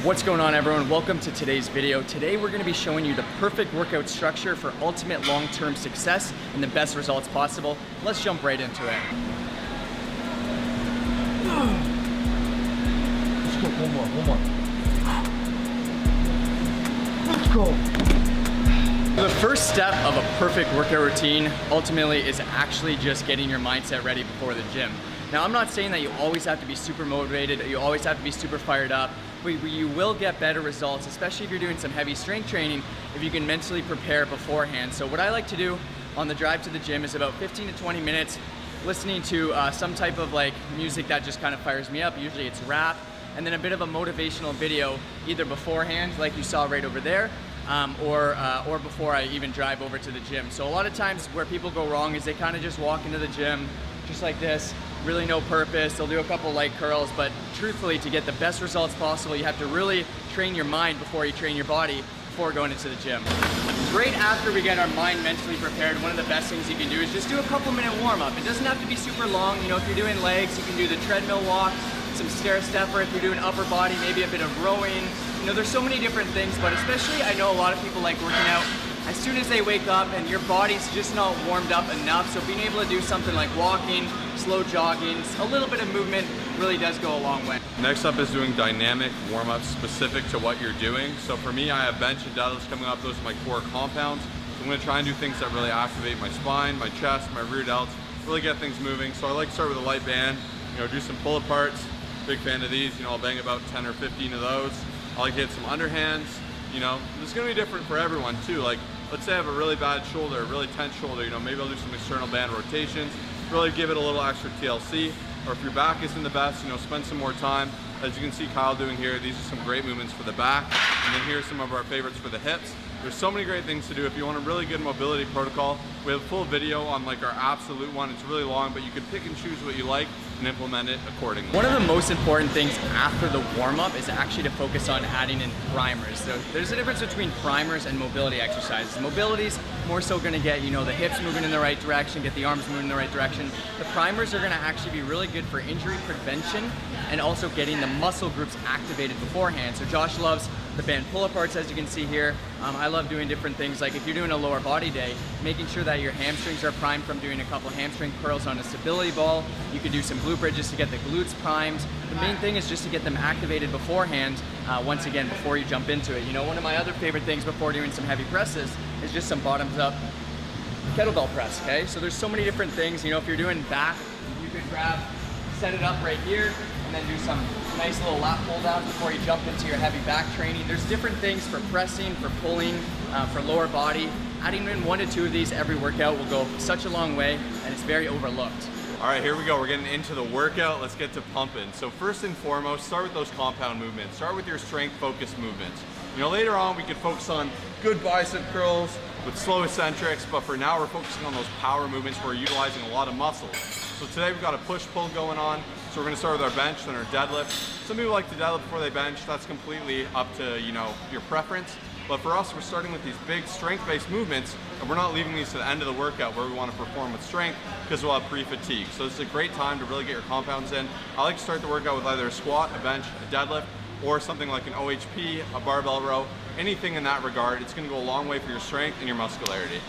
What's going on, everyone? Welcome to today's video. Today we're going to be showing you the perfect workout structure for ultimate long-term success and the best results possible. Let's jump right into it. Let's go, one more. Let's go. The first step of a perfect workout routine ultimately is actually just getting your mindset ready before the gym. Now, I'm not saying that you always have to be super motivated, you always have to be super fired up, but you will get better results, especially if you're doing some heavy strength training, if you can mentally prepare beforehand. So what I like to do on the drive to the gym is about 15 to 20 minutes listening to some type of music that just kind of fires me up. Usually it's rap, and then a bit of a motivational video either beforehand, like you saw right over there, or before I even drive over to the gym. So a lot of times where people go wrong is they kind of just walk into the gym just like this, really no purpose. They'll do a couple light curls, but truthfully, to get the best results possible, you have to really train your mind before you train your body before going into the gym. Right after we get our mind mentally prepared, one of the best things you can do is just do a couple minute warm up. It doesn't have to be super long. You know, if you're doing legs, you can do the treadmill walk, some stair stepper. If you're doing upper body, maybe a bit of rowing. You know, there's so many different things, but especially I know a lot of people like working out as soon as they wake up and your body's just not warmed up enough. So being able to do something like walking, slow jogging, a little bit of movement really does go a long way. Next up is doing dynamic warm-ups specific to what you're doing. So for me, I have bench and deadlifts coming up. Those are my core compounds. So I'm gonna try and do things that really activate my spine, my chest, my rear delts, really get things moving. So I like to start with a light band, you know, do some pull-aparts. Big fan of these, you know, I'll bang about 10 or 15 of those. I like to hit some underhands, you know. It's gonna be different for everyone too. Like, let's say I have a really bad shoulder, a really tense shoulder, you know, maybe I'll do some external band rotations, really give it a little extra TLC. Or if your back isn't the best, you know, spend some more time. As you can see Kyle doing here, these are some great movements for the back. And then here's some of our favorites for the hips. There's so many great things to do. If you want a really good mobility protocol, we have a full video on like our absolute one. It's really long, but you can pick and choose what you like and implement it accordingly. One of the most important things after the warm-up is actually to focus on adding in primers. So there's a difference between primers and mobility exercises. Mobility's more so gonna get, you know, the hips moving in the right direction, get the arms moving in the right direction. The primers are gonna actually be really good for injury prevention and also getting the muscle groups activated beforehand. So Josh loves the band pull-aparts, as you can see here. I love doing different things, like if you're doing a lower body day, making sure that your hamstrings are primed from doing a couple hamstring curls on a stability ball. You could do some glute bridges to get the glutes primed. The main thing is just to get them activated beforehand, once again, before you jump into it. You know, one of my other favorite things before doing some heavy presses is just some bottoms up kettlebell press, okay? So there's so many different things. You know, if you're doing back, you could set it up right here, and then do some nice little lat pull downs before you jump into your heavy back training. There's different things for pressing, for pulling, for lower body. Adding in 1 to 2 of these every workout will go such a long way, and it's very overlooked. All right, here we go. We're getting into the workout. Let's get to pumping. So first and foremost, start with those compound movements. Start with your strength-focused movements. You know, later on we could focus on good bicep curls with slow eccentrics, but for now we're focusing on those power movements where we're utilizing a lot of muscles. So today we've got a push-pull going on. So we're gonna start with our bench, then our deadlift. Some people like to deadlift before they bench. That's completely up to, you know, your preference. But for us, we're starting with these big strength-based movements, and we're not leaving these to the end of the workout where we want to perform with strength because we'll have pre-fatigue. So this is a great time to really get your compounds in. I like to start the workout with either a squat, a bench, a deadlift, or something like an OHP, a barbell row, anything in that regard. It's gonna go a long way for your strength and your muscularity.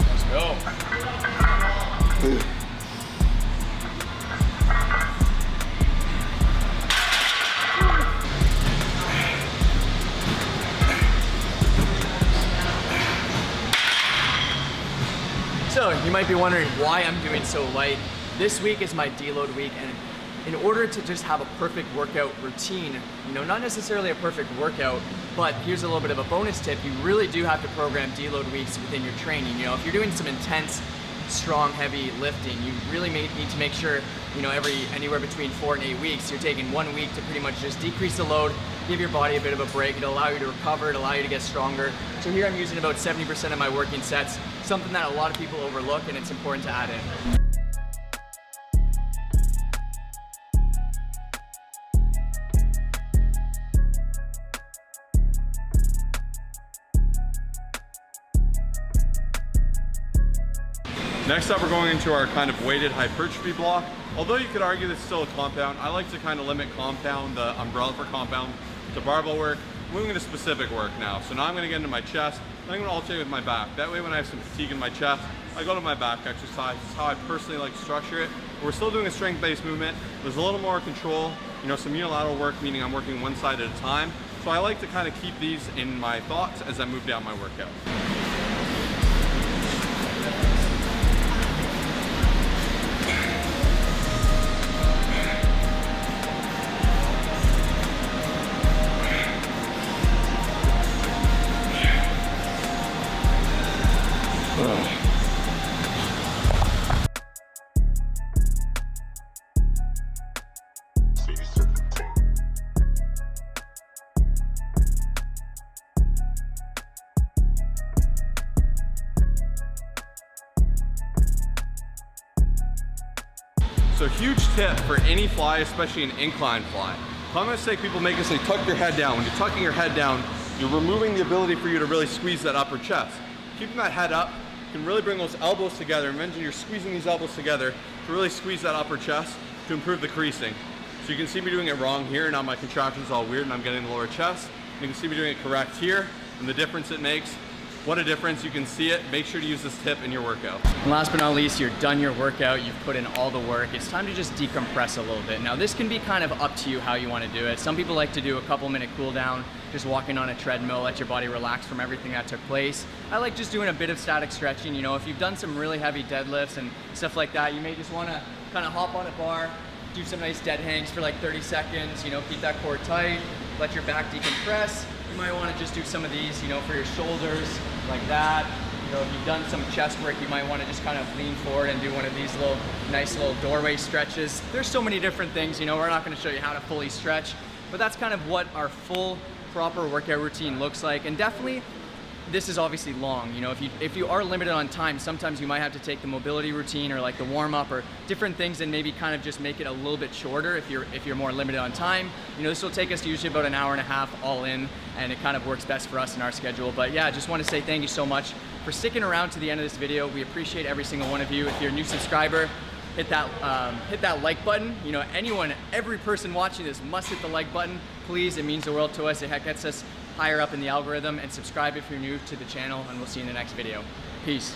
Let's go. So you might be wondering why I'm doing so light. This week is my deload week, and in order to just have a perfect workout routine, you know, not necessarily a perfect workout, but here's a little bit of a bonus tip. You really do have to program deload weeks within your training. You know, if you're doing some intense, strong, heavy lifting, you really need to make sure, you know, anywhere between 4 and 8 weeks, you're taking 1 week to pretty much just decrease the load, give your body a bit of a break. It'll allow you to recover, it'll allow you to get stronger. So here I'm using about 70% of my working sets, something that a lot of people overlook, and it's important to add in. Next up, we're going into our kind of weighted hypertrophy block. Although you could argue this is still a compound, I like to kind of limit compound, the umbrella for compound, to barbell work. I'm moving into specific work now. So now I'm gonna get into my chest, and I'm gonna alternate with my back. That way when I have some fatigue in my chest, I go to my back exercise. This is how I personally like to structure it. But we're still doing a strength-based movement. There's a little more control, you know, some unilateral work, meaning I'm working one side at a time. So I like to kind of keep these in my thoughts as I move down my workout. So huge tip for any fly, especially an incline fly. Common mistake people make is they tuck your head down. When you're tucking your head down, you're removing the ability for you to really squeeze that upper chest. Keeping that head up can really bring those elbows together. Imagine you're squeezing these elbows together to really squeeze that upper chest to improve the creasing. So you can see me doing it wrong here. Now my contraction's all weird and I'm getting the lower chest. You can see me doing it correct here and the difference it makes. What a difference, you can see it. Make sure to use this tip in your workout. And last but not least, you're done your workout, you've put in all the work. It's time to just decompress a little bit. Now this can be kind of up to you how you want to do it. Some people like to do a couple-minute cool down, just walking on a treadmill, let your body relax from everything that took place. I like just doing a bit of static stretching. You know, if you've done some really heavy deadlifts and stuff like that, you may just want to kind of hop on a bar, do some nice dead hangs for like 30 seconds, you know, keep that core tight, let your back decompress. You might want to just do some of these, you know, for your shoulders, like that. You know, if you've done some chest work, you might want to just kind of lean forward and do one of these little, nice little doorway stretches. There's so many different things, you know, we're not going to show you how to fully stretch, but that's kind of what our full, proper workout routine looks like. And definitely, this is obviously long. You know, if you are limited on time, sometimes you might have to take the mobility routine or like the warm up or different things and maybe kind of just make it a little bit shorter if you're more limited on time. You know, this will take us usually about an hour and a half all in, and it kind of works best for us in our schedule. But yeah, I just want to say thank you so much for sticking around to the end of this video. We appreciate every single one of you. If you're a new subscriber, hit that like button. You know, every person watching this must hit the like button. Please, it means the world to us. It gets us higher up in the algorithm. And subscribe if you're new to the channel, and we'll see you in the next video. Peace.